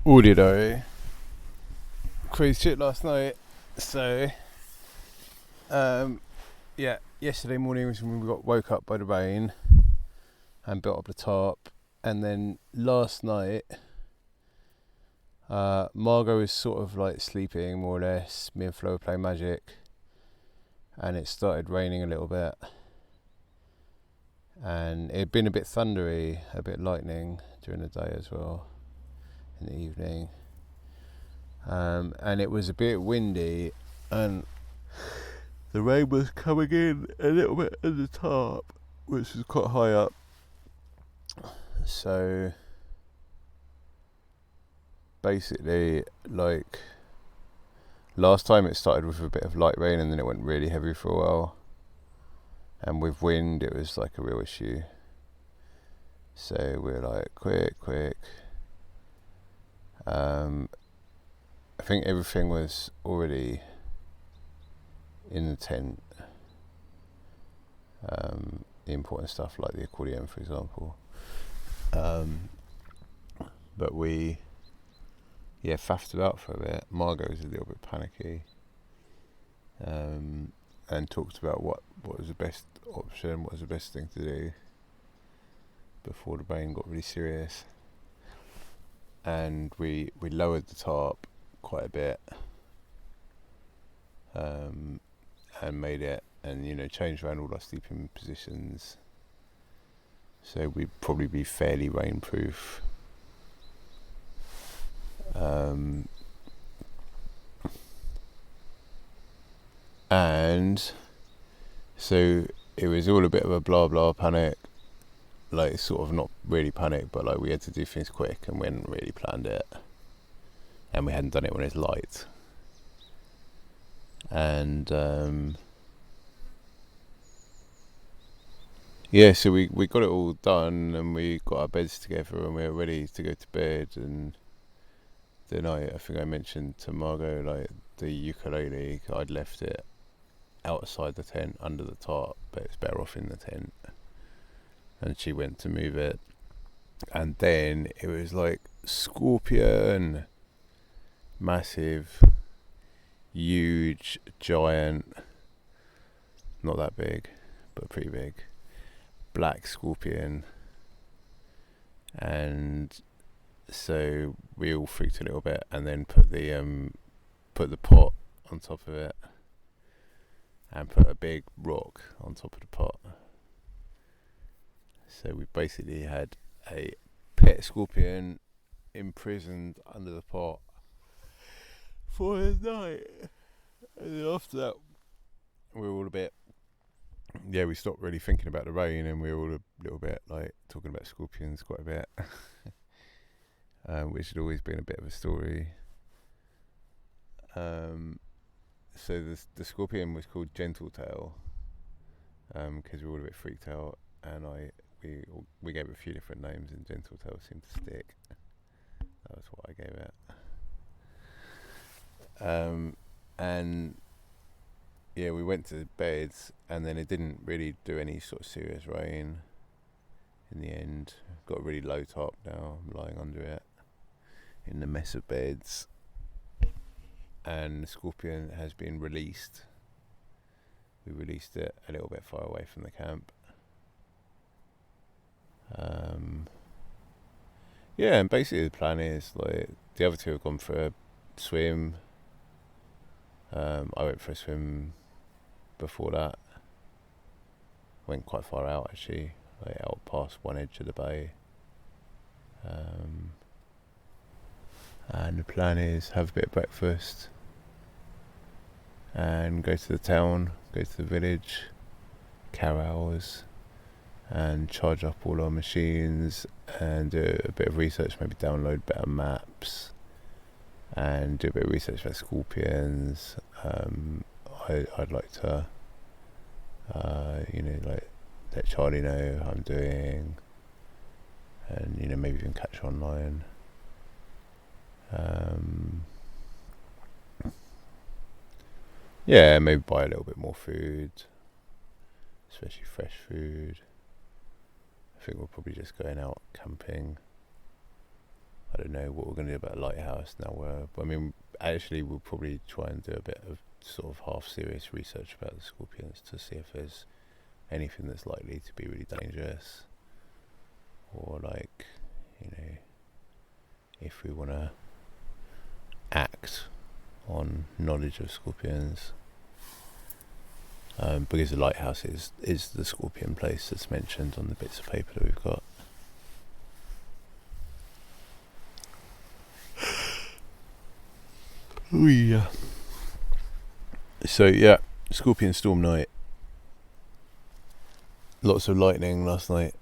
Audio diary. Crazy shit last night. So, yeah, yesterday morning was when we got woke up by the rain and built up the tarp. And then last night, Margot was sort of like sleeping more or less. Me and Flo were playing Magic, and it started raining a little bit. And it had been a bit thundery, a bit lightning during the day as well, in the evening. And it was a bit windy, and the rain was coming in a little bit at the top, which is quite high up. So basically, like last time it started with a bit of light rain and then it went really heavy for a while. And with wind, it was like a real issue. So we were like, quick. I think everything was already in the tent. The important stuff like the accordion, for example. But we, faffed about for a bit. Margot was a little bit panicky. And talked about what was the best option, what was the best thing to do before the rain got really serious. And we lowered the tarp quite a bit, and made it, and changed around all our sleeping positions, so we'd probably be fairly rainproof. And so it was all a bit of a blah panic, like sort of not really panic, but like we had to do things quick and we hadn't really planned it, and we hadn't done it when it's light. And so we got it all done, and we got our beds together, and we were ready to go to bed. And then I think I mentioned to Margot, like, the ukulele, I'd left it outside the tent under the tarp, but it's better off in the tent. And she went to move it, and then it was like scorpion, massive, huge, giant, not that big, but pretty big, black scorpion. And so we all freaked a little bit, and then put the pot on top of it, and put a big rock on top of the pot. So we basically had a pet scorpion imprisoned under the pot for a night. And then after that, we were all a bit, we stopped really thinking about the rain, and we were all a little bit like talking about scorpions quite a bit, which had always been a bit of a story. So the scorpion was called Gentletail, because we were all a bit freaked out, and we gave it a few different names, and Gentletail seemed to stick. That was what I gave it. And we went to bed, and then it didn't really do any sort of serious rain in the end. Got a really low top now. I'm lying under it in the mess of beds, and the scorpion has been released. We released it a little bit far away from the camp. And basically the plan is, like, the other two have gone for a swim. I went for a swim before that. Went quite far out, actually, like out past one edge of the bay. And the plan is have a bit of breakfast and go to the town, go to the village, Carrows, and charge up all our machines and do a bit of research, maybe download better maps and do a bit of research about scorpions. I'd like to like let Charlie know how I'm doing, and maybe even catch online. Maybe buy a little bit more food, especially fresh food. I think we're probably just going out camping. I don't know what we're going to do about Lighthouse now. Actually we'll probably try and do a bit of sort of half serious research about the scorpions to see if there's anything that's likely to be really dangerous, or like, if we want to act on knowledge of scorpions, because the lighthouse is the scorpion place that's mentioned on the bits of paper that we've got. Oh yeah. So yeah, Scorpion Storm night. Lots of lightning last night.